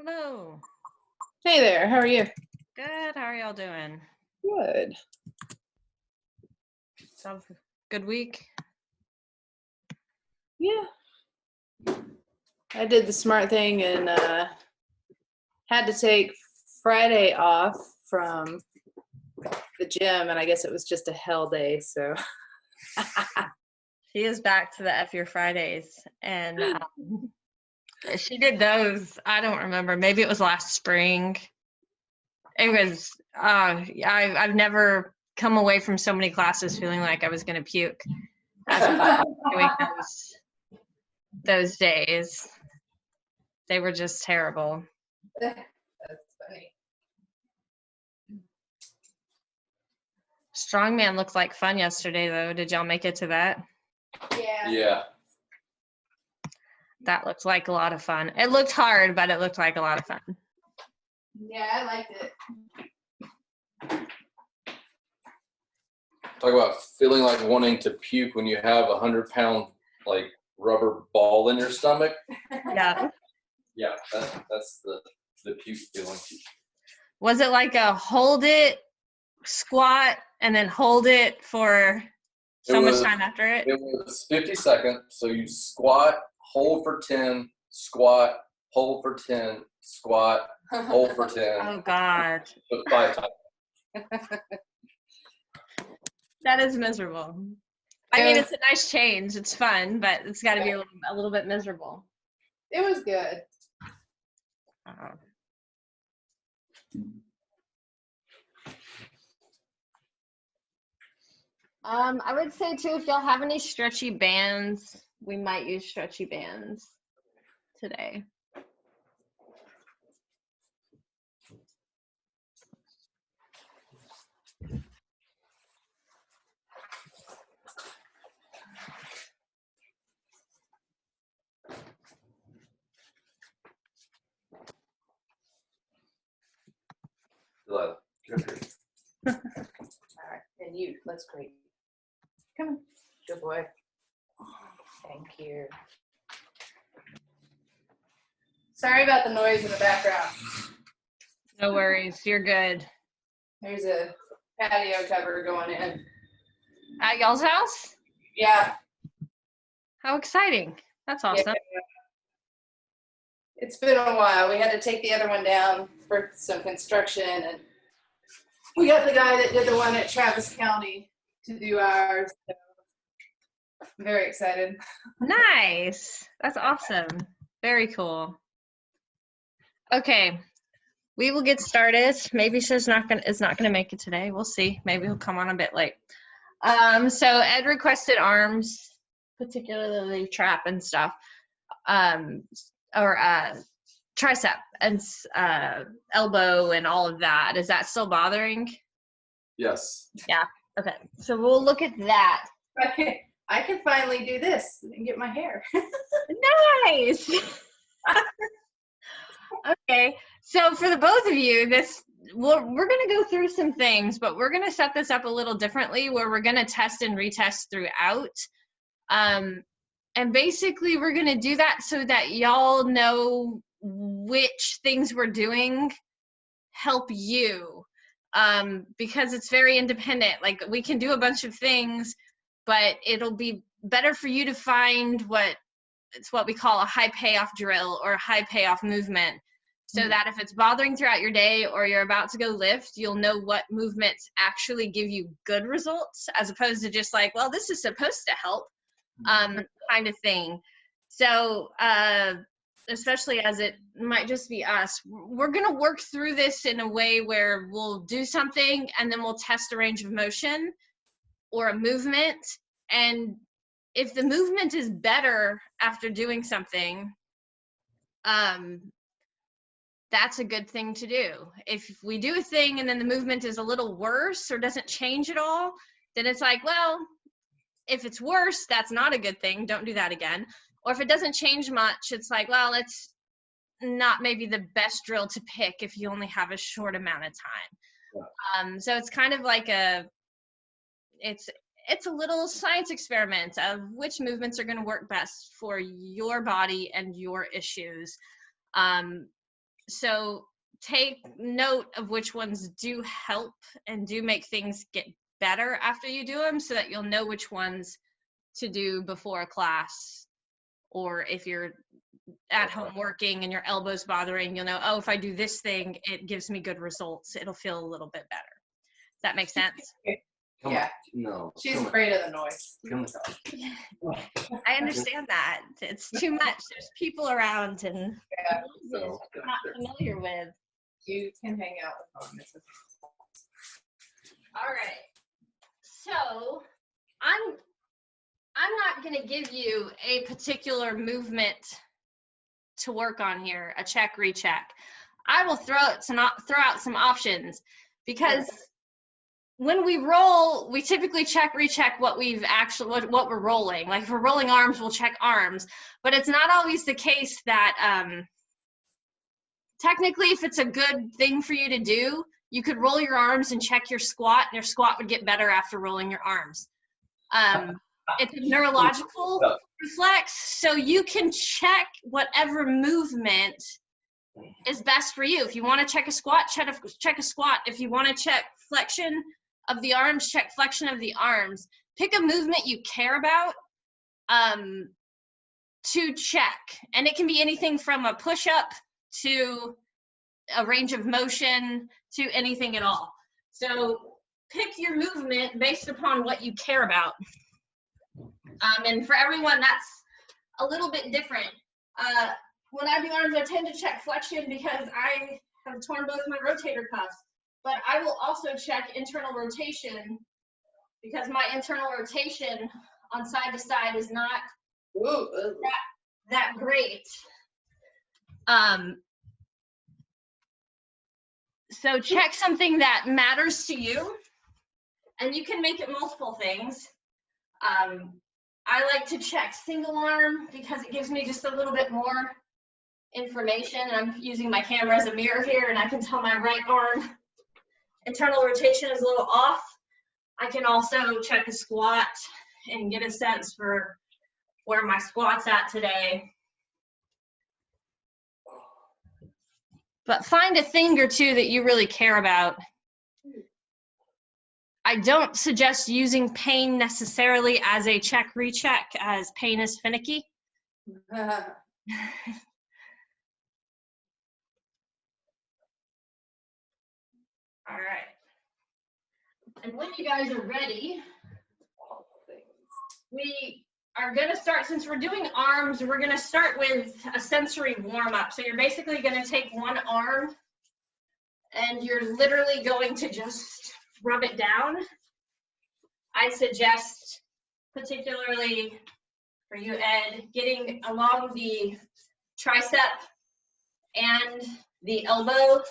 Hello. Hey there, how are you? Good. How are y'all doing? Good. So, good week? Yeah. I did the smart thing and had to take Friday off from the gym, and I guess it was just a hell day, so. She is back to the F Your Fridays, and she did those, I don't remember, maybe it was last spring. It was, I've never come away from so many classes feeling like I was going to puke after doing those days. They were just terrible. That's funny. Strongman looked like fun yesterday, though. Did y'all make it to that? Yeah. That looked like a lot of fun. It looked hard, but it looked like a lot of fun. Yeah, I liked it. Talk about feeling like wanting to puke when you have 100-pound like rubber ball in your stomach. Yeah. Yeah, that's the puke feeling. Was it like a hold it, squat, and then hold it for much time after it? It was 50 seconds. So you squat, hold for 10, squat, hold for 10, squat, hold for 10. Oh, God. So 5 times. That is miserable. I mean, it's a nice change. It's fun, but it's got to be a little bit miserable. It was good. I would say, too, if y'all have any stretchy bands, we might use stretchy bands today. Good. All right, and you, let's great. Come on, good boy. Thank you. Sorry about the noise in the background. No worries. You're good. There's a patio cover going in. At y'all's house? Yeah. How exciting. That's awesome. Yeah. It's been a while. We had to take the other one down for some construction, and we got the guy that did the one at Travis County to do ours. So I'm very excited. Nice. That's awesome. Very cool. Okay. We will get started. Maybe she's not gonna make it today. We'll see. Maybe he'll come on a bit late. So Ed requested arms, particularly trap and stuff, or tricep and elbow and all of that. Is that still bothering? Yes. Yeah. Okay. So we'll look at that. I can finally do this and get my hair. Nice. Okay. So for the both of you, we're going to go through some things, but we're going to set this up a little differently where we're going to test and retest throughout. And basically we're going to do that so that y'all know which things we're doing help you, because it's very independent. Like, we can do a bunch of things, but it'll be better for you to find what we call a high payoff drill or a high payoff movement, so that if it's bothering throughout your day or you're about to go lift, you'll know what movements actually give you good results, as opposed to just like, well, this is supposed to help, kind of thing. So especially as it might just be us, we're going to work through this in a way where we'll do something and then we'll test a range of motion or a movement. And if the movement is better after doing something, that's a good thing to do. If we do a thing and then the movement is a little worse or doesn't change at all, then it's like, well, if it's worse, that's not a good thing. Don't do that again. Or if it doesn't change much, it's like, well, it's not maybe the best drill to pick if you only have a short amount of time. Yeah. So it's kind of like it's a little science experiment of which movements are going to work best for your body and your issues. So take note of which ones do help and do make things get better after you do them, so that you'll know which ones to do before a class, or if you're at home working and your elbow's bothering, you'll know, oh, if I do this thing, it gives me good results. It'll feel a little bit better. Does that make sense? Yeah. No. She's afraid of the noise. I understand that. It's too much. There's people around and Yeah. I'm not familiar with. You can hang out with Mom. All right. So I'm not going to give you a particular movement to work on here, a check, recheck. I will throw out some options, because when we roll, we typically check, recheck what we've actually, what we're rolling. Like if we're rolling arms, we'll check arms, but it's not always the case that technically, if it's a good thing for you to do, you could roll your arms and check your squat, and your squat would get better after rolling your arms. It's a neurological reflex, so you can check whatever movement is best for you. If you want to check a squat, check a squat. If you want to check flexion of the arms, check flexion of the arms. Pick a movement you care about to check, and it can be anything from a push-up to a range of motion to anything at all. So pick your movement based upon what you care about. And for everyone, that's a little bit different. When I do arms, I tend to check flexion because I have torn both my rotator cuffs, but I will also check internal rotation because my internal rotation on side to side is not that great. So check something that matters to you, and you can make it multiple things. I like to check single arm because it gives me just a little bit more information. I'm using my camera as a mirror here, and I can tell my right arm internal rotation is a little off. I can also check a squat and get a sense for where my squat's at today. But find a thing or two that you really care about. I don't suggest using pain necessarily as a check recheck, as pain is finicky. All right. And when you guys are ready, we are going to start, since we're doing arms, we're going to start with a sensory warm-up. So you're basically going to take one arm and you're literally going to just rub it down. I suggest, particularly for you, Ed, getting along the tricep and the elbow.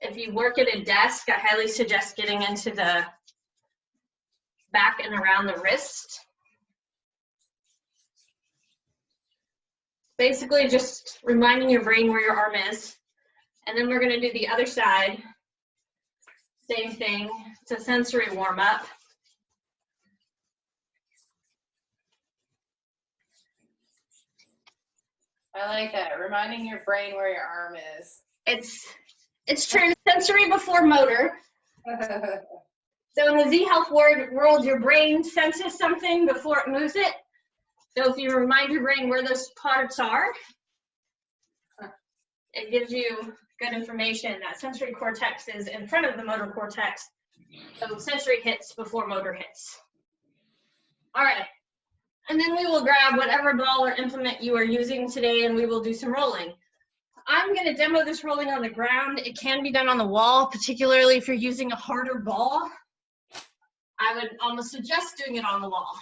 If you work at a desk, I highly suggest getting into the back and around the wrist. Basically just reminding your brain where your arm is. And then we're going to do the other side. Same thing. It's a sensory warm-up. I like that. Reminding your brain where your arm is. It's true. Sensory before motor. So in the Z Health world, your brain senses something before it moves it. So if you remind your brain where those parts are, it gives you good information. That sensory cortex is in front of the motor cortex. So sensory hits before motor hits. All right. And then we will grab whatever ball or implement you are using today, and we will do some rolling. I'm going to demo this rolling on the ground. It can be done on the wall, particularly if you're using a harder ball. I would almost suggest doing it on the wall.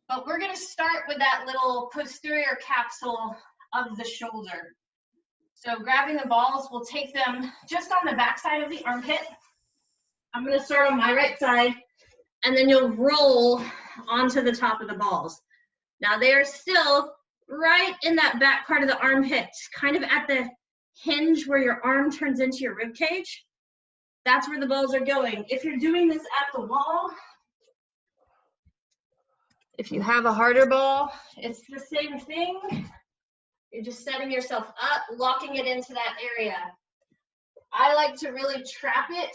But we're going to start with that little posterior capsule of the shoulder. So grabbing the balls, we'll take them just on the back side of the armpit. I'm going to start on my right side, and then you'll roll onto the top of the balls. Now they're still right in that back part of the armpit, kind of at the hinge where your arm turns into your rib cage. That's where the balls are going. If you're doing this at the wall, if you have a harder ball, it's the same thing. You're just setting yourself up, locking it into that area. I like to really trap it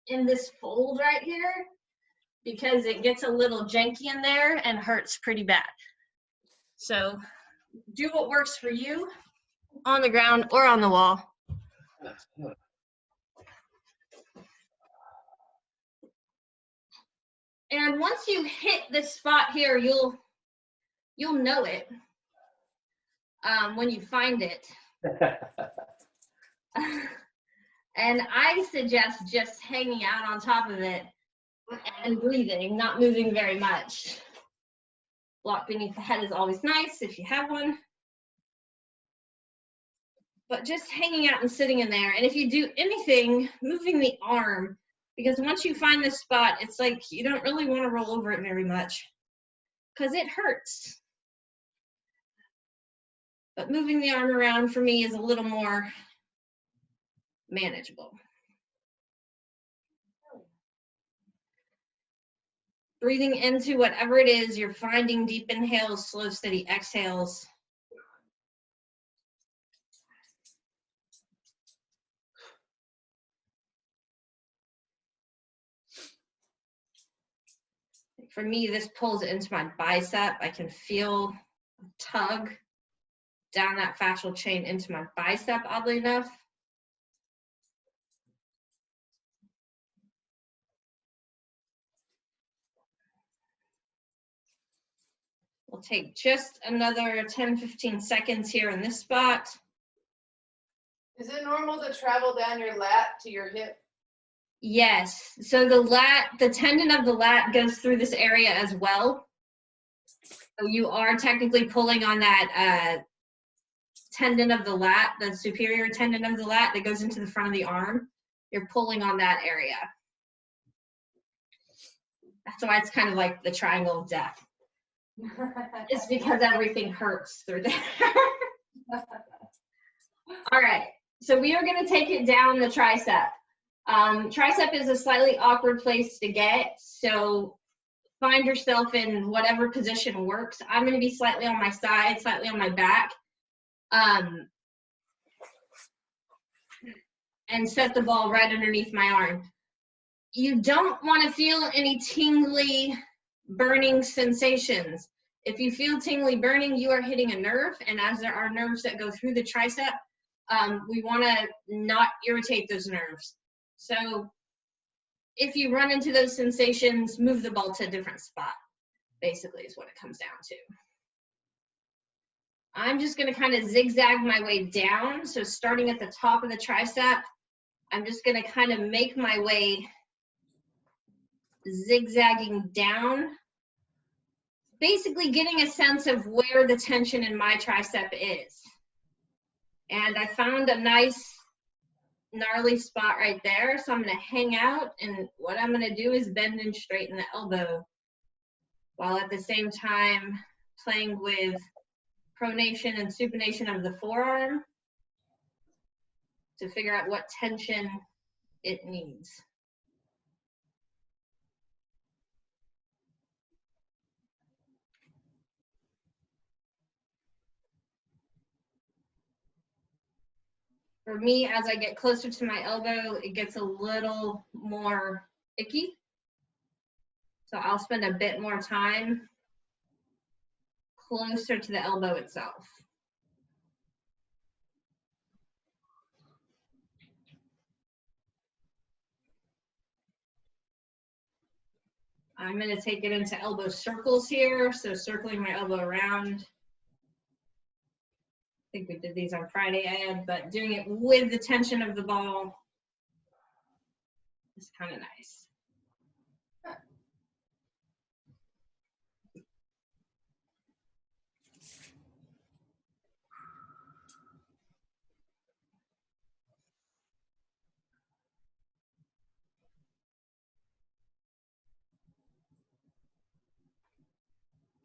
in this fold right here because it gets a little janky in there and hurts pretty bad. So do what works for you on the ground or on the wall. And once you hit this spot here, you'll know it when you find it. And I suggest just hanging out on top of it and breathing, not moving very much. Block beneath the head is always nice if you have one. But just hanging out and sitting in there. And if you do anything, moving the arm, because once you find this spot, it's like you don't really want to roll over it very much because it hurts. But moving the arm around for me is a little more manageable. Breathing into whatever it is, you're finding deep inhales, slow, steady exhales. For me, this pulls into my bicep. I can feel a tug down that fascial chain into my bicep, oddly enough. We'll take just another 10-15 seconds here in this spot. Is it normal to travel down your lat to your hip? Yes, so the tendon of the lat goes through this area as well. So you are technically pulling on that tendon of the lat, the superior tendon of the lat that goes into the front of the arm. You're pulling on that area. That's why it's kind of like the triangle of death. It's because everything hurts through there. All right, so we are going to take it down the tricep. Tricep is a slightly awkward place to get, so find yourself in whatever position works. I'm going to be slightly on my side, slightly on my back, and set the ball right underneath my arm. You don't want to feel any tingly, burning sensations. If you feel tingly burning, you are hitting a nerve, and as there are nerves that go through the tricep, we want to not irritate those nerves. So if you run into those sensations, move the ball to a different spot, basically is what it comes down to. I'm just going to kind of zigzag my way down. So starting at the top of the tricep, I'm just going to kind of make my way zigzagging down, basically getting a sense of where the tension in my tricep is. And I found a nice gnarly spot right there, so I'm going to hang out, and what I'm going to do is bend and straighten the elbow while at the same time playing with pronation and supination of the forearm to figure out what tension it needs. For me, as I get closer to my elbow, it gets a little more icky. So I'll spend a bit more time closer to the elbow itself. I'm going to take it into elbow circles here, so circling my elbow around. I think we did these on Friday, Ed, but doing it with the tension of the ball is kind of nice.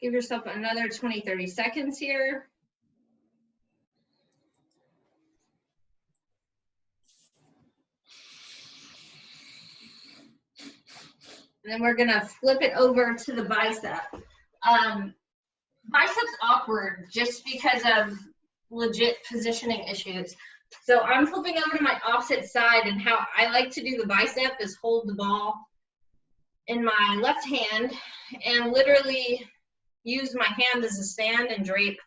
Give yourself another 20-30 seconds here. And then we're gonna flip it over to the bicep. Bicep's awkward just because of legit positioning issues. So I'm flipping over to my opposite side, and how I like to do the bicep is hold the ball in my left hand and literally use my hand as a stand and drape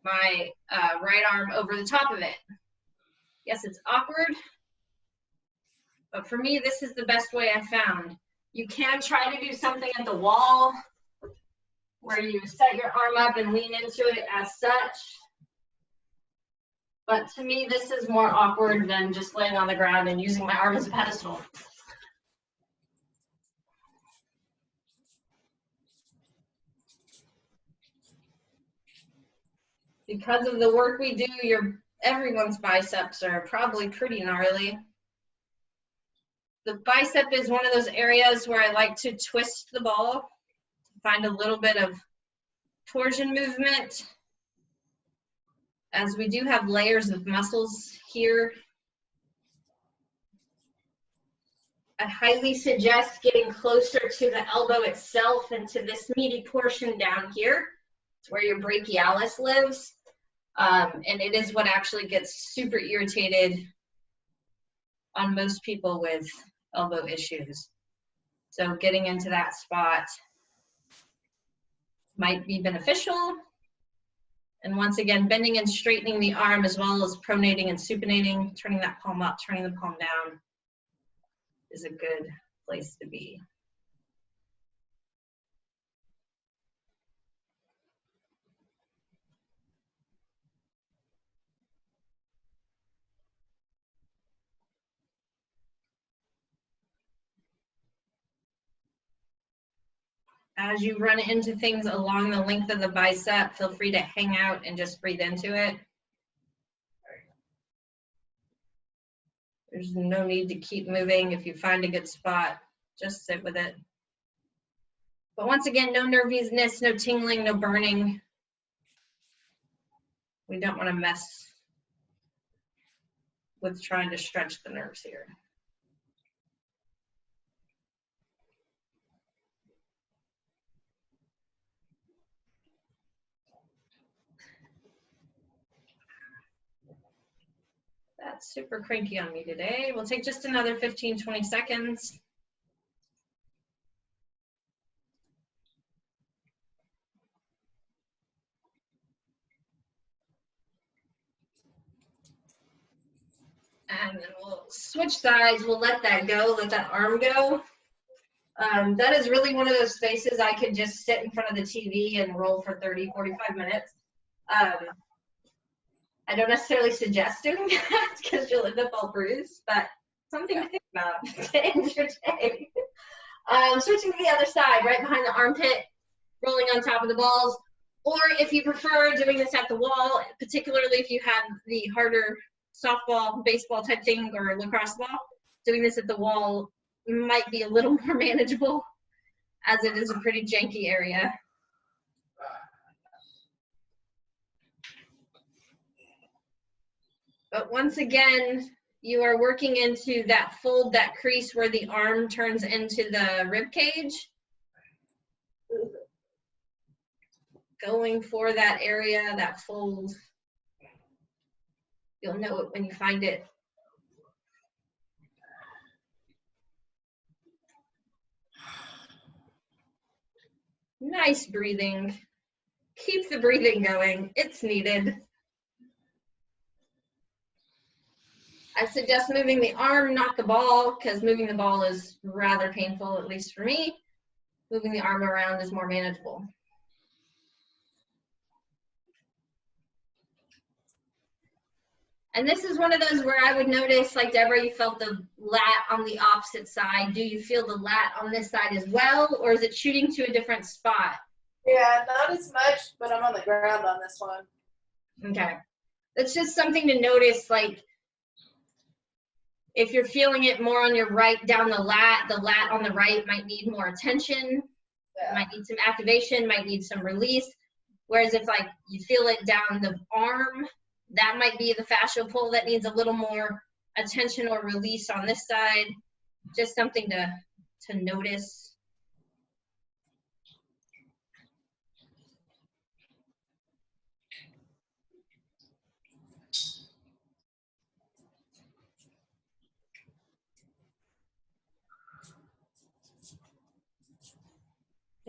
my right arm over the top of it. Yes, it's awkward, but for me, this is the best way I found. You can try to do something at the wall where you set your arm up and lean into it as such. But to me, this is more awkward than just laying on the ground and using my arm as a pedestal. Because of the work we do, everyone's biceps are probably pretty gnarly. The bicep is one of those areas where I like to twist the ball to find a little bit of torsion movement, as we do have layers of muscles here. I highly suggest getting closer to the elbow itself and to this meaty portion down here. It's where your brachialis lives. And it is what actually gets super irritated on most people with elbow issues. So getting into that spot might be beneficial. And once again, bending and straightening the arm, as well as pronating and supinating, turning that palm up, turning the palm down, is a good place to be. As you run into things along the length of the bicep, feel free to hang out and just breathe into it. There's no need to keep moving. If you find a good spot, just sit with it. But once again, no nervousness, no tingling, no burning. We don't want to mess with trying to stretch the nerves here. That's super cranky on me today. We'll take just another 15, 20 seconds. And then we'll switch sides. We'll let that go, let that arm go. That is really one of those spaces I could just sit in front of the TV and roll for 30, 45 minutes. I don't necessarily suggest doing that because you'll end up all bruised, but something to think about to end your day. Switching to the other side, right behind the armpit, rolling on top of the balls. Or if you prefer doing this at the wall, particularly if you have the harder softball, baseball type thing, or lacrosse ball, doing this at the wall might be a little more manageable, as it is a pretty janky area. But once again, you are working into that fold, that crease where the arm turns into the rib cage. Going for that area, that fold. You'll know it when you find it. Nice breathing. Keep the breathing going. It's needed. I suggest moving the arm, not the ball, because moving the ball is rather painful, at least for me. Moving the arm around is more manageable. And this is one of those where I would notice, like Deborah, you felt the lat on the opposite side. Do you feel the lat on this side as well, or is it shooting to a different spot? Yeah, not as much, but I'm on the ground on this one. Okay. That's just something to notice, like, if you're feeling it more on your right down the lat on the right might need more attention, might need some activation, might need some release. Whereas if like you feel it down the arm, that might be the fascial pull that needs a little more attention or release on this side. Just something to notice.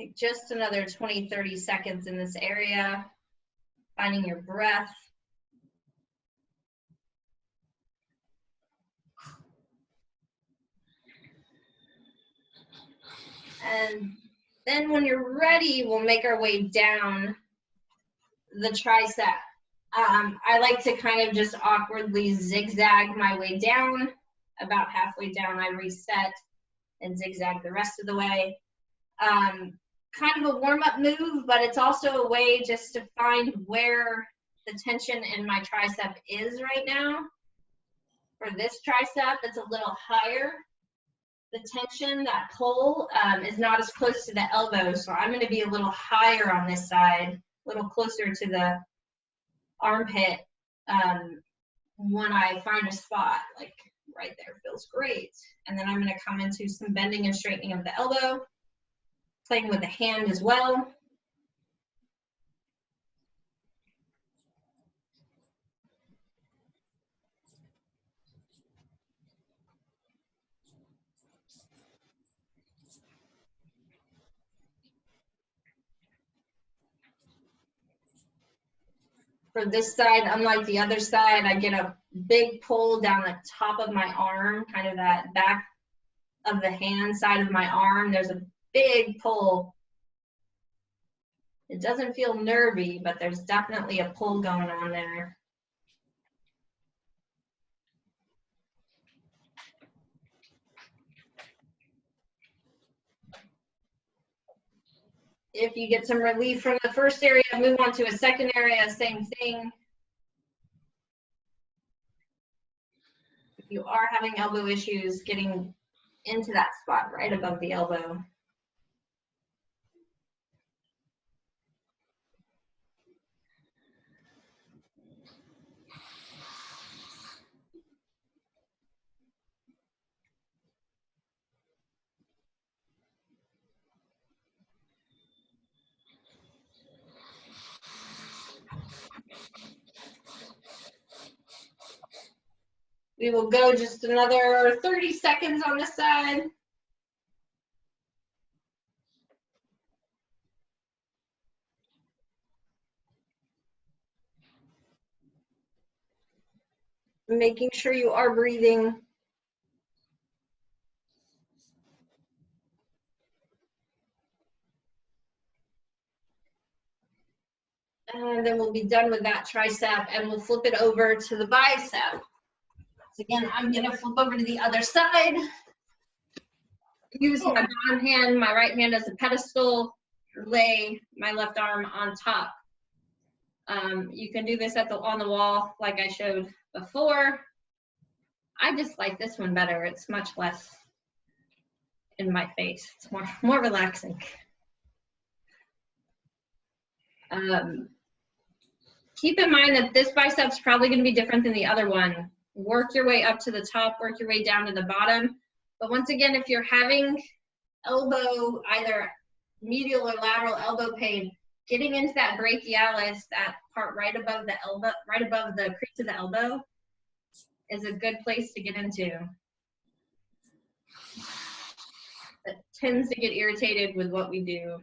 Take just another 20, 30 seconds in this area, finding your breath. And then when you're ready, we'll make our way down the tricep. I like to kind of just awkwardly zigzag my way down. About halfway down, I reset and zigzag the rest of the way. Kind of a warm-up move, but it's also a way just to find where the tension in my tricep is right now. For this tricep, it's a little higher. The tension, that pull, is not as close to the elbow, so I'm going to be a little higher on this side, a little closer to the armpit when I find a spot, like right there feels great. And then I'm going to come into some bending and straightening of the elbow, playing with the hand as well. For this side, unlike the other side, I get a big pull down the top of my arm, kind of that back of the hand side of my arm. There's a big pull. It doesn't feel nervy, but there's definitely a pull going on there. If you get some relief from the first area, move on to a second area, same thing. If you are having elbow issues, getting into that spot right above the elbow. We will go just another 30 seconds on this side. Making sure you are breathing. And then we'll be done with that tricep and we'll flip it over to the bicep. So again, I'm gonna flip over to the other side. Use my bottom hand, my right hand as a pedestal, lay my left arm on top. You can do this on the wall like I showed before. I just like this one better. It's much less in my face. It's more relaxing. Keep in mind that this bicep's probably going to be different than the other one. Work your way up to the top, work your way down to the bottom. But once again, if you're having elbow, either medial or lateral elbow pain, getting into that brachialis, that part right above the elbow, right above the crease of the elbow, is a good place to get into. It tends to get irritated with what we do.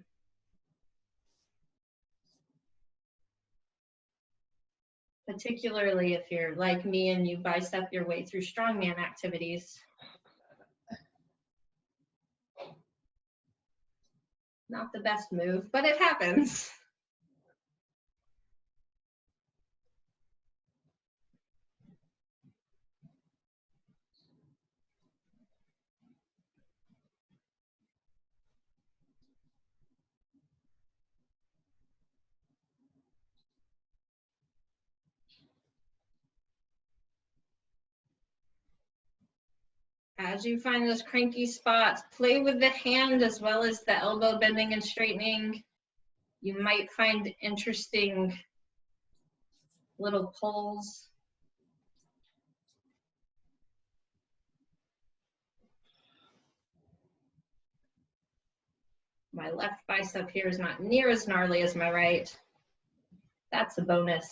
Particularly if you're like me and you bicep your way through strongman activities. Not the best move, but it happens. As you find those cranky spots, play with the hand as well as the elbow bending and straightening. You might find interesting little pulls. My left bicep here is not near as gnarly as my right. That's a bonus.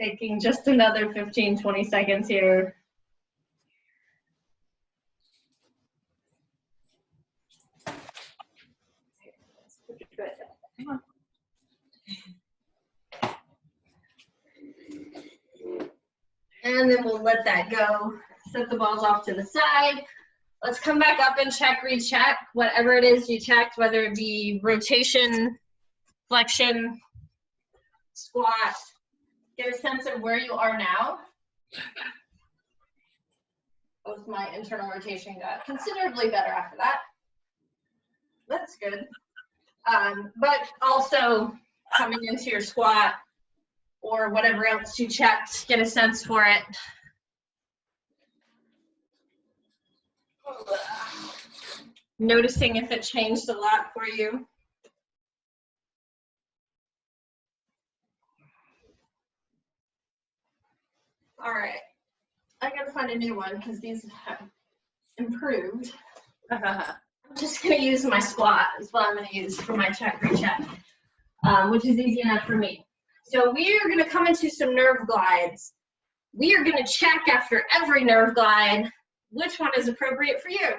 Taking just another 15, 20 seconds here. And then we'll let that go. Set the balls off to the side. Let's come back up and check, recheck, whatever it is you checked, whether it be rotation, flexion, squat. Get a sense of where you are now. Both my internal rotation got considerably better after that. That's good. But also coming into your squat or whatever else you checked, get a sense for it. Noticing if it changed a lot for you. All right, I gotta find a new one because these have improved. I'm just gonna use my squat is what I'm gonna use for my check, recheck, which is easy enough for me. So we are gonna come into some nerve glides. We are gonna check after every nerve glide which one is appropriate for you.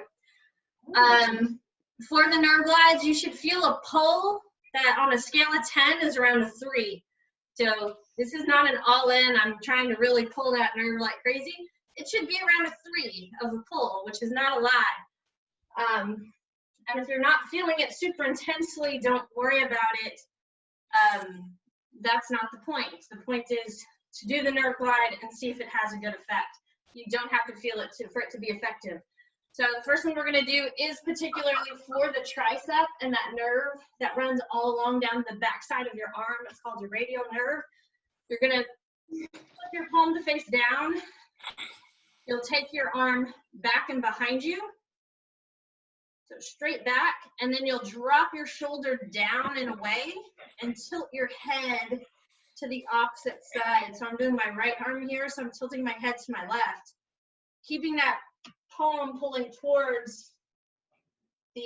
For the nerve glides, you should feel a pull that on a scale of 10 is around a 3. So this is not an all-in, I'm trying to really pull that nerve like crazy. It should be around a 3 of a pull, which is not a lot. And if you're not feeling it super intensely, don't worry about it. That's not the point. The point is to do the nerve glide and see if it has a good effect. You don't have to feel it for it to be effective. So the first one we're going to do is particularly for the tricep and that nerve that runs all along down the back side of your arm. It's called your radial nerve. You're going to flip your palm to face down. You'll take your arm back and behind you. So straight back, and then you'll drop your shoulder down and away and tilt your head to the opposite side. So I'm doing my right arm here, so I'm tilting my head to my left. Keeping that palm pulling towards the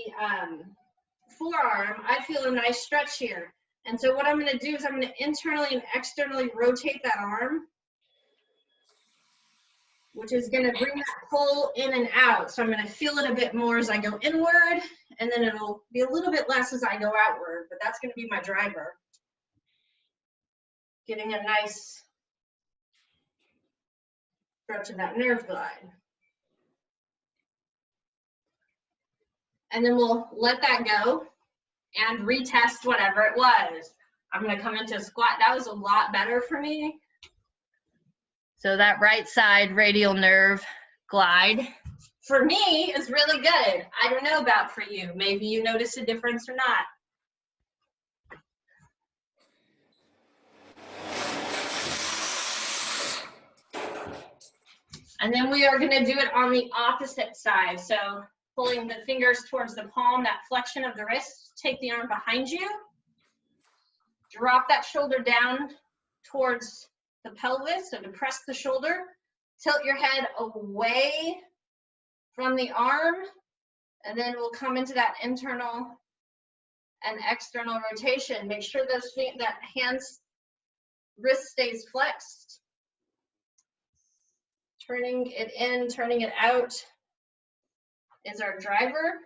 forearm, I feel a nice stretch here. And so what I'm going to do is I'm going to internally and externally rotate that arm, which is going to bring that pull in and out. So I'm going to feel it a bit more as I go inward, and then it'll be a little bit less as I go outward, but that's going to be my driver. Getting a nice stretch of that nerve glide. And then we'll let that go and retest whatever it was. I'm going to come into a squat. That was a lot better for me. So that right side radial nerve glide for me is really good. I don't know about for you. Maybe you notice a difference or not. And then we are going to do it on the opposite side. So pulling the fingers towards the palm, that flexion of the wrist, take the arm behind you. Drop that shoulder down towards the pelvis, so depress the shoulder. Tilt your head away from the arm, and then we'll come into that internal and external rotation. Make sure that hands, wrist stays flexed. Turning it in, turning it out is our driver.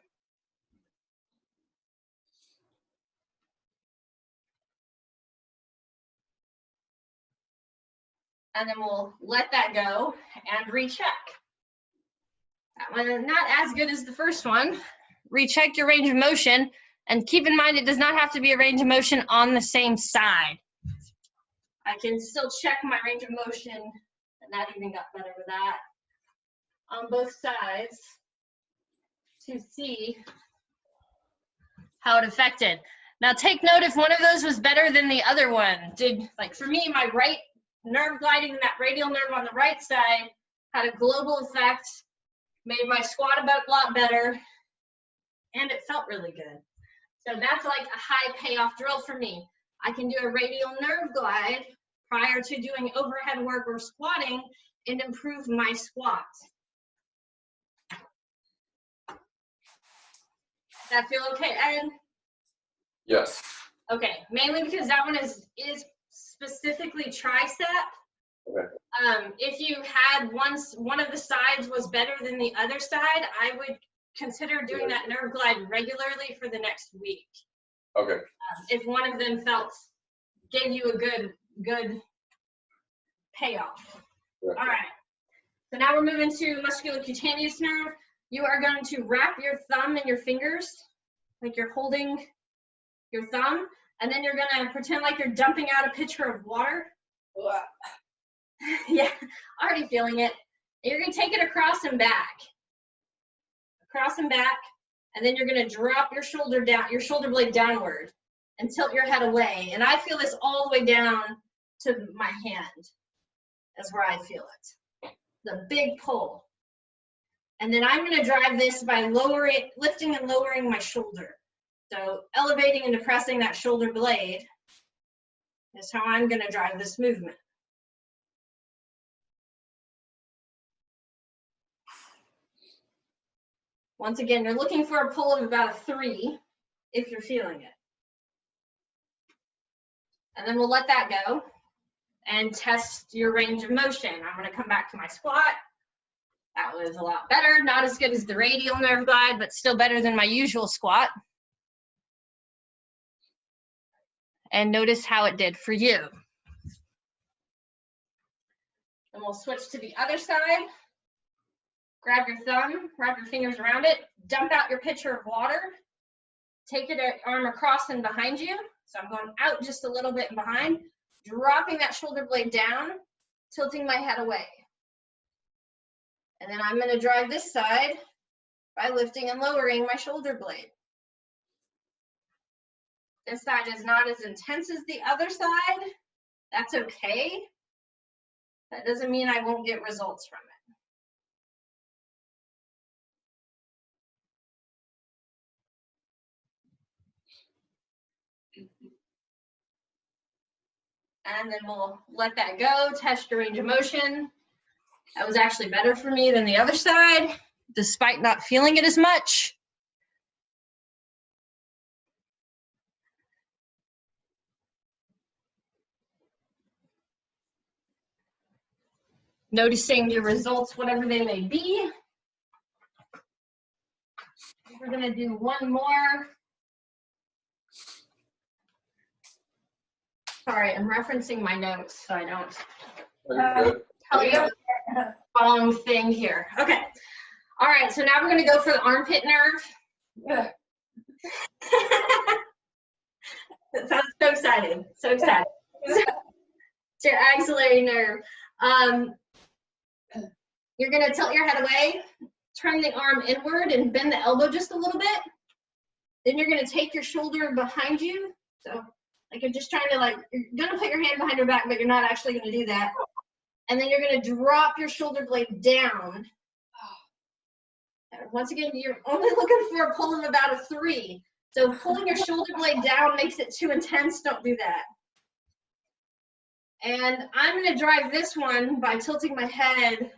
And then we'll let that go and recheck. That one not as good as the first one. Recheck your range of motion, and keep in mind it does not have to be a range of motion on the same side. I can still check my range of motion, and that even got better with that, on both sides to see how it affected. Now take note if one of those was better than the other one. Like for me, my right nerve gliding, that radial nerve on the right side had a global effect, made my squat a lot better, and it felt really good. So that's like a high payoff drill for me. I can do a radial nerve glide prior to doing overhead work or squatting and improve my squat. Does that feel okay, Ed? Yes. Okay, mainly because that one is specifically tricep, Okay. If you had one of the sides was better than the other side, I would consider doing that nerve glide regularly for the next week. Okay. If one of them gave you a good payoff. Yeah. All right. So now we're moving to musculocutaneous nerve. You are going to wrap your thumb in your fingers, like you're holding your thumb, and then you're going to pretend like you're dumping out a pitcher of water. Yeah, already feeling it. And you're going to take it across and back, and then you're going to drop your shoulder blade downward, and tilt your head away. And I feel this all the way down to my hand. That's where I feel it. The big pull. And then I'm going to drive this by lifting and lowering my shoulder. So elevating and depressing that shoulder blade is how I'm going to drive this movement. Once again, you're looking for a pull of about a 3 if you're feeling it. And then we'll let that go and test your range of motion. I'm going to come back to my squat. That was a lot better. Not as good as the radial nerve glide, but still better than my usual squat. And notice how it did for you. And we'll switch to the other side. Grab your thumb, wrap your fingers around it, dump out your pitcher of water, take your arm across and behind you. So I'm going out just a little bit and behind, dropping that shoulder blade down, tilting my head away. And then I'm going to drive this side by lifting and lowering my shoulder blade. This side is not as intense as the other side. That's okay. That doesn't mean I won't get results from it. And then we'll let that go, test your range of motion. That was actually better for me than the other side, despite not feeling it as much. Noticing your results, whatever they may be. We're gonna do one more. Sorry, I'm referencing my notes so I don't tell you the wrong thing here. Okay. All right, so now we're gonna go for the armpit nerve. That sounds so exciting, so excited. It's your axillary nerve. You're gonna tilt your head away, turn the arm inward and bend the elbow just a little bit. Then you're gonna take your shoulder behind you. So like you're just trying to you're gonna put your hand behind your back, but you're not actually gonna do that. And then you're gonna drop your shoulder blade down. And once again, you're only looking for a pull of about a 3. So pulling your shoulder blade down makes it too intense, don't do that. And I'm gonna drive this one by tilting my head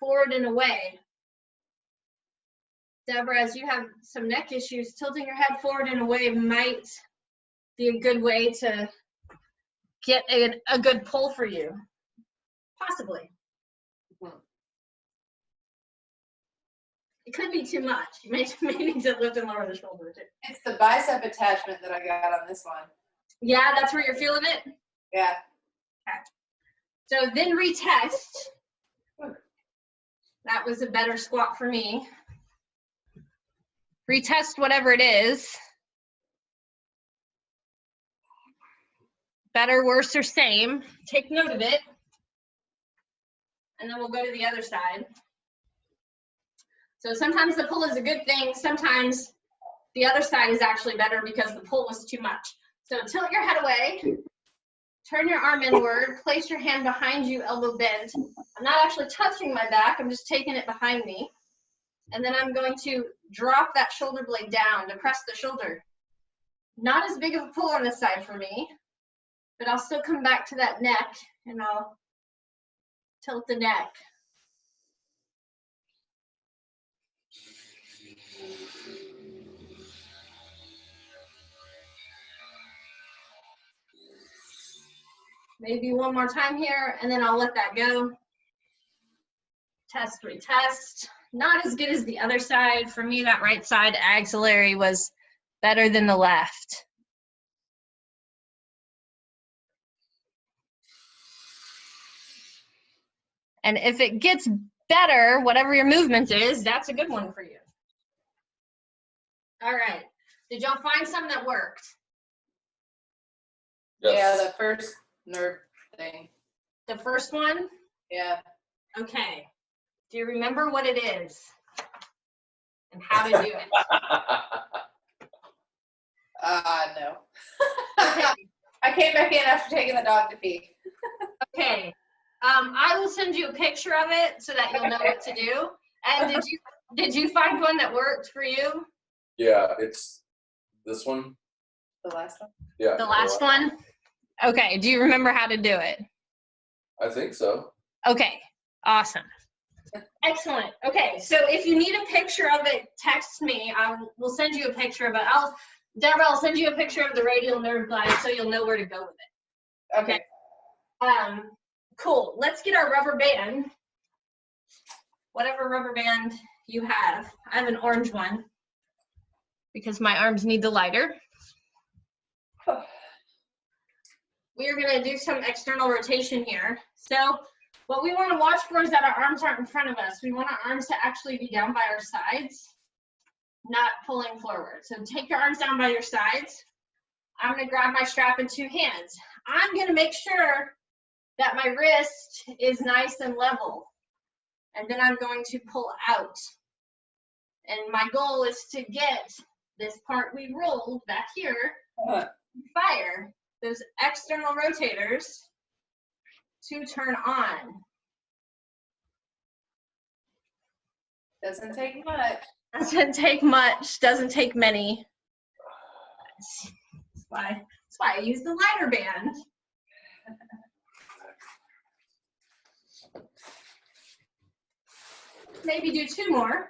forward and away. Deborah, as you have some neck issues, tilting your head forward and away might be a good way to get a good pull for you. Possibly. It could be too much. You may need to lift and lower the shoulder too. It's the bicep attachment that I got on this one. Yeah, that's where you're feeling it? Yeah. Okay. So then retest. That was a better squat for me. Retest whatever it is. Better, worse, or same. Take note of it. And then we'll go to the other side. So sometimes the pull is a good thing. Sometimes the other side is actually better because the pull was too much. So tilt your head away. Turn your arm inward. Place your hand behind you, elbow bent. I'm not actually touching my back. I'm just taking it behind me. And then I'm going to drop that shoulder blade down, depress the shoulder. Not as big of a pull on this side for me, but I'll still come back to that neck and I'll tilt the neck. Maybe one more time here, and then I'll let that go. Test, retest. Not as good as the other side. For me, that right side axillary was better than the left. And if it gets better, whatever your movement is, that's a good one for you. All right. Did y'all find some that worked? Yes. Yeah, the first nerve thing. The first one? Yeah. Okay. Do you remember what it is? And how to do it? No. I came back in after taking the dog to pee. Okay. I will send you a picture of it so that you'll know what to do. And did you find one that worked for you? Yeah, it's this one. The last one? Yeah. The last one? Okay. Do you remember how to do it? I think so. Okay. Awesome. Excellent. Okay. So if you need a picture of it, text me. I will send you a picture of it. Deborah, I'll send you a picture of the radial nerve glide so you'll know where to go with it. Okay. Cool. Let's get our rubber band. Whatever rubber band you have. I have an orange one because my arms need the lighter. We are going to do some external rotation here. So what we want to watch for is that our arms aren't in front of us. We want our arms to actually be down by our sides, not pulling forward. So take your arms down by your sides. I'm going to grab my strap in two hands. I'm going to make sure that my wrist is nice and level. And then I'm going to pull out. And my goal is to get this part we rolled back here, fire those external rotators to turn on. Doesn't take much. Doesn't take much, doesn't take many. That's why I use the lighter band. Maybe do two more.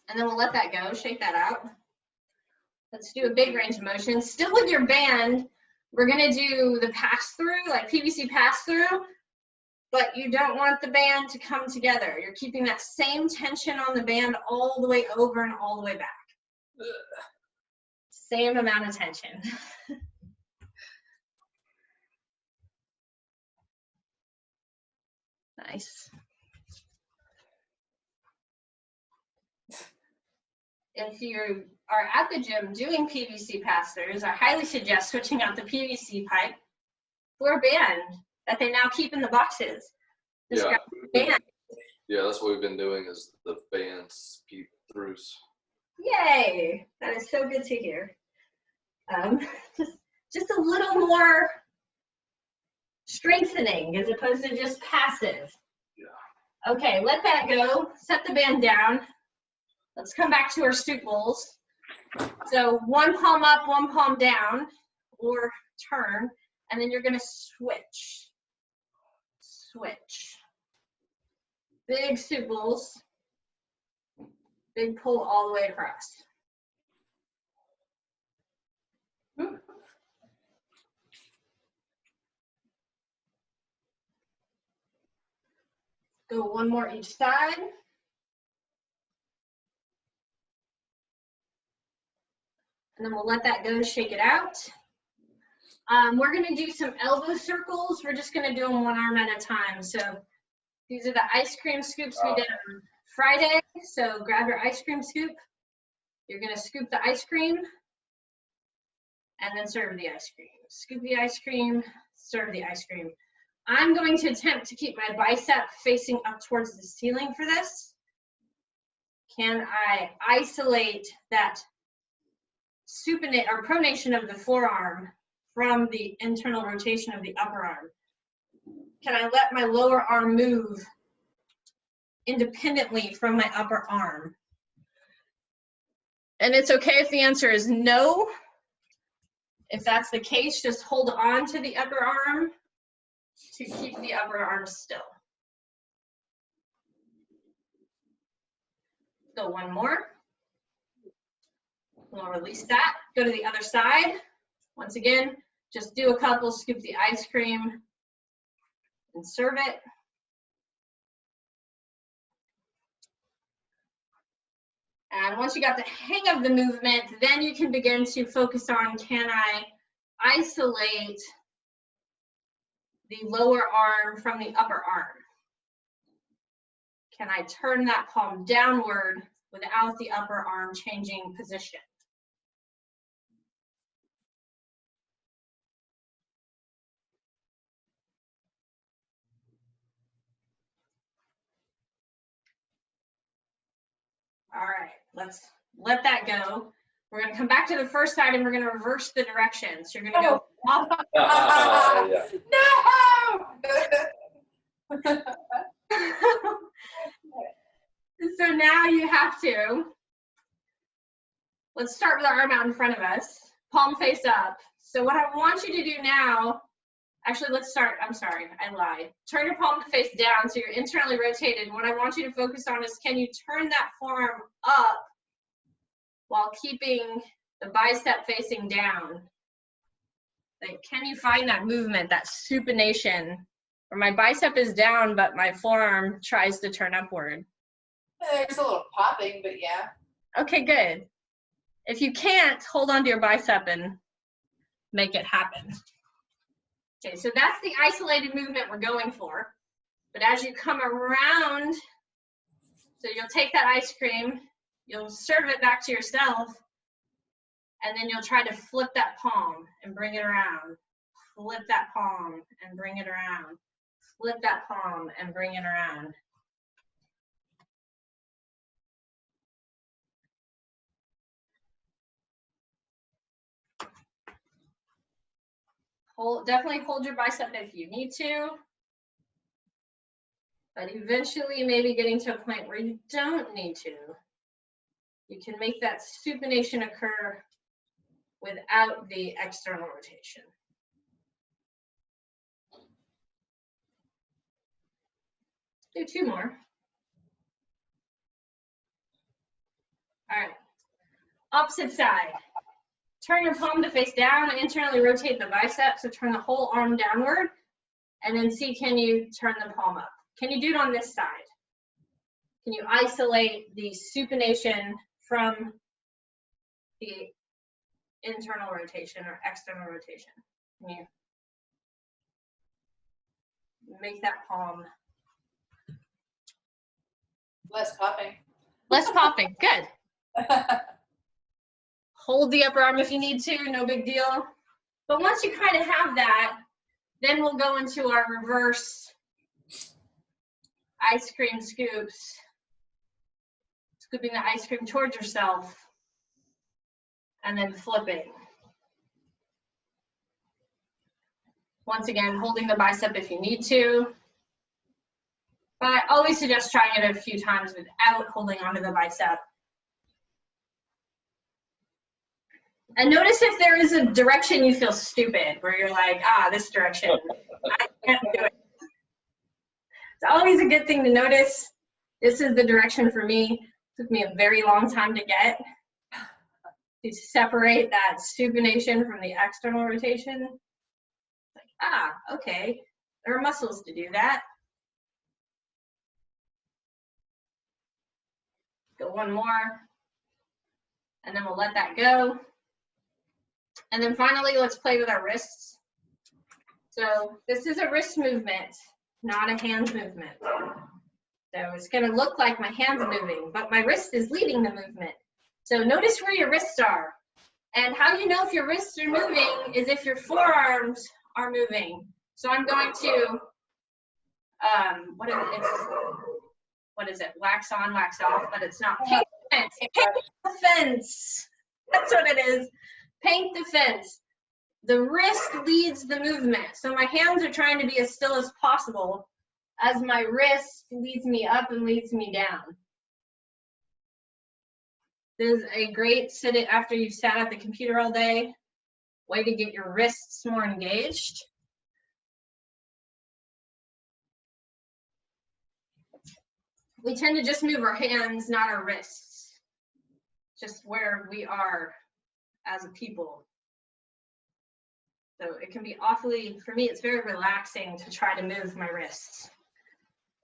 And then we'll let that go, shake that out. Let's do a big range of motion. Still with your band, we're gonna do the pass-through, like PVC pass-through, but you don't want the band to come together. You're keeping that same tension on the band all the way over and all the way back. Same amount of tension. Nice. If you are at the gym doing PVC pass-throughs, I highly suggest switching out the PVC pipe for a band that they now keep in the boxes. Yeah. Band. Yeah, that's what we've been doing is the bands peep throughs. Yay! That is so good to hear. Just a little more strengthening as opposed to just passive. Yeah. Okay, let that go. Set the band down. Let's come back to our stoop bowls. So one palm up, one palm down, or turn, and then you're gonna switch. Switch. Big stoop bowls. Big pull all the way across. Go one more each side. And then we'll let that go, shake it out. We're gonna do some elbow circles. We're just gonna do them one arm at a time. So these are the ice cream scoops we did on Friday. So grab your ice cream scoop. You're gonna scoop the ice cream and then serve the ice cream. Scoop the ice cream, serve the ice cream. I'm going to attempt to keep my bicep facing up towards the ceiling for this. Can I isolate that supinate or pronation of the forearm from the internal rotation of the upper arm? Can I let my lower arm move independently from my upper arm? And it's okay if the answer is no. If that's the case, just hold on to the upper arm to keep the upper arm still. So one more. We'll release that. Go to the other side. Once again, just do a couple, scoop the ice cream, and serve it. And once you got the hang of the movement, then you can begin to focus on, can I isolate the lower arm from the upper arm? Can I turn that palm downward without the upper arm changing position? All right, let's let that go. We're going to come back to the first side and we're going to reverse the direction. So you're going to go up. Yeah. No! So now you have to, let's start with our arm out in front of us, palm face up. So what I want you to do now, actually let's start, I'm sorry, I lied. Turn your palm face down so you're internally rotated. What I want you to focus on is, can you turn that forearm up while keeping the bicep facing down? Like, can you find that movement, that supination, where my bicep is down but my forearm tries to turn upward? There's a little popping, but yeah. Okay, good. If you can't, hold on to your bicep and make it happen. Okay, so that's the isolated movement we're going for. But as you come around, so you'll take that ice cream, you'll serve it back to yourself, and then you'll try to flip that palm and bring it around. Flip that palm and bring it around. Flip that palm and bring it around. Definitely hold your bicep if you need to. But eventually, maybe getting to a point where you don't need to. You can make that supination occur without the external rotation. Do two more. All right, opposite side. Turn your palm to face down, internally rotate the bicep, so turn the whole arm downward, and then see, can you turn the palm up? Can you do it on this side? Can you isolate the supination from the internal rotation or external rotation? Can you make that palm? Less popping. Less popping, good. Hold the upper arm if you need to, no big deal. But once you kind of have that, then we'll go into our reverse ice cream scoops. Scooping the ice cream towards yourself and then flipping. Once again, holding the bicep if you need to. But I always suggest trying it a few times without holding onto the bicep. And notice if there is a direction you feel stupid, where you're like, this direction, I can't do it. It's always a good thing to notice. This is the direction for me. It took me a very long time to get, to separate that supination from the external rotation. Like, okay, there are muscles to do that. Go one more, and then we'll let that go. And then finally, let's play with our wrists. So this is a wrist movement, not a hand movement. So it's gonna look like my hand's moving, but my wrist is leading the movement. So notice where your wrists are. And how you know if your wrists are moving is if your forearms are moving. So I'm going to, what is it? Wax on, wax off, but it's not. Paint the fence. Paint the fence. That's what it is. Paint the fence. The wrist leads the movement. So my hands are trying to be as still as possible as my wrist leads me up and leads me down. This is a great sit-in after you've sat at the computer all day. Way to get your wrists more engaged. We tend to just move our hands, not our wrists. Just where we are as a people. So it can be awfully, for me, it's very relaxing to try to move my wrists.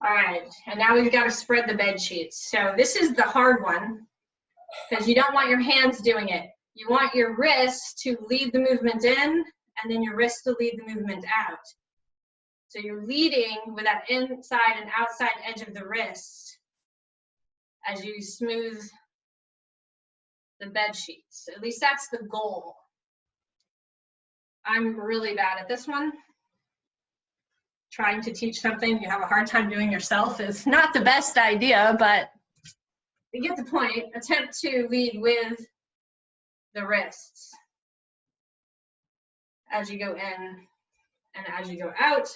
All right, and now we've got to spread the bed sheets. So this is the hard one because you don't want your hands doing it. You want your wrists to lead the movement in and then your wrists to lead the movement out. So you're leading with that inside and outside edge of the wrist as you smooth the bed sheets. At least that's the goal. I'm really bad at this one. Trying to teach something you have a hard time doing yourself is not the best idea, but you get the point. Attempt to lead with the wrists as you go in and as you go out.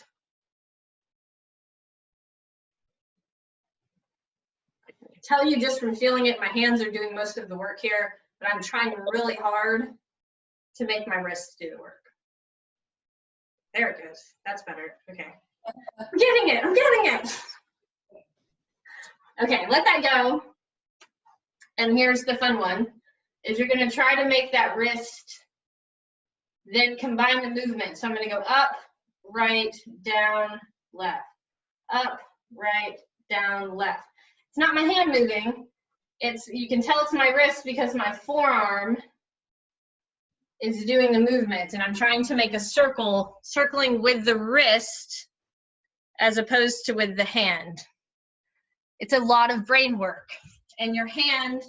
I can tell you just from feeling it, my hands are doing most of the work here, but I'm trying really hard to make my wrists do the work. There it goes. That's better. Okay. I'm getting it. I'm getting it. Okay, let that go. And here's the fun one, is you're going to try to make that wrist then combine the movement. So I'm going to go up, right, down, left. Up, right, down, left. It's not my hand moving. It's, you can tell it's my wrist because my forearm is doing the movement, and I'm trying to make a circle, circling with the wrist as opposed to with the hand. It's a lot of brain work, and your hand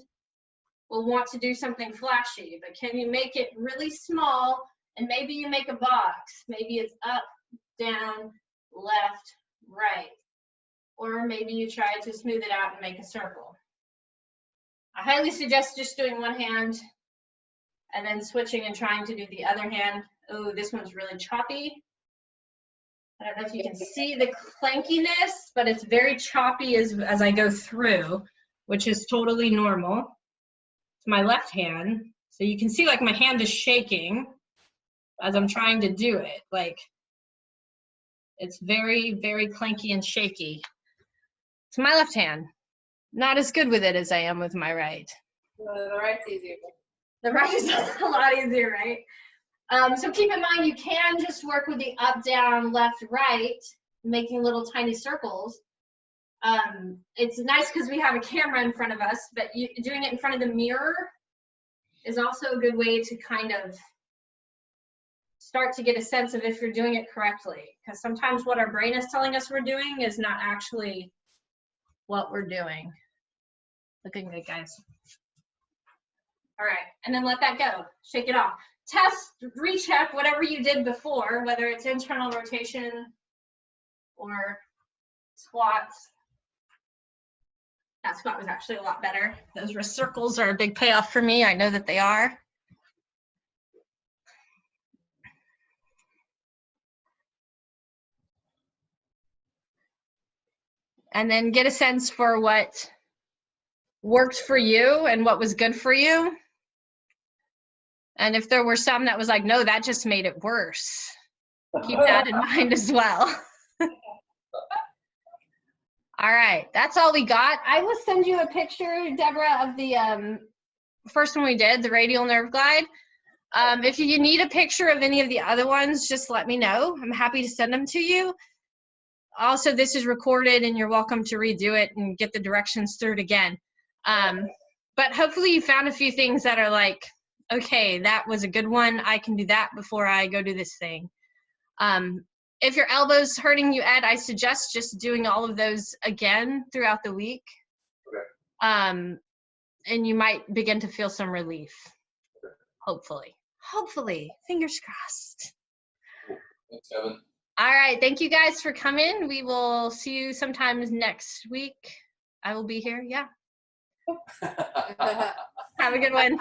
will want to do something flashy, but can you make it really small? And maybe you make a box. Maybe it's up, down, left, right. Or maybe you try to smooth it out and make a circle. I highly suggest just doing one hand and then switching and trying to do the other hand. Oh, this one's really choppy. I don't know if you can see the clankiness, but it's very choppy as I go through, which is totally normal. It's my left hand. So you can see like my hand is shaking as I'm trying to do it. Like, it's very, very clanky and shaky. It's my left hand. Not as good with it as I am with my right. The right's easier. The right is a lot easier, right? So keep in mind, you can just work with the up, down, left, right, making little tiny circles. It's nice because we have a camera in front of us, but doing it in front of the mirror is also a good way to kind of start to get a sense of if you're doing it correctly. Because sometimes what our brain is telling us we're doing is not actually what we're doing. Looking good, guys. All right, and then let that go. Shake it off. Test, recheck whatever you did before, whether it's internal rotation or squats. That squat was actually a lot better. Those wrist circles are a big payoff for me. I know that they are. And then get a sense for what worked for you and what was good for you. And if there were some that was like, no, that just made it worse, keep that in mind as well. All right, that's all we got. I will send you a picture, Deborah, of the first one we did, the radial nerve glide. If you need a picture of any of the other ones, just let me know. I'm happy to send them to you. Also, this is recorded and you're welcome to redo it and get the directions through it again. But hopefully you found a few things that are like, okay, that was a good one. I can do that before I go do this thing. If your elbow's hurting you, Ed, I suggest just doing all of those again throughout the week. Okay. And you might begin to feel some relief. Okay. Hopefully. Hopefully. Fingers crossed. Cool. Thanks, Kevin. All right. Thank you guys for coming. We will see you sometime next week. I will be here. Yeah. Have a good one.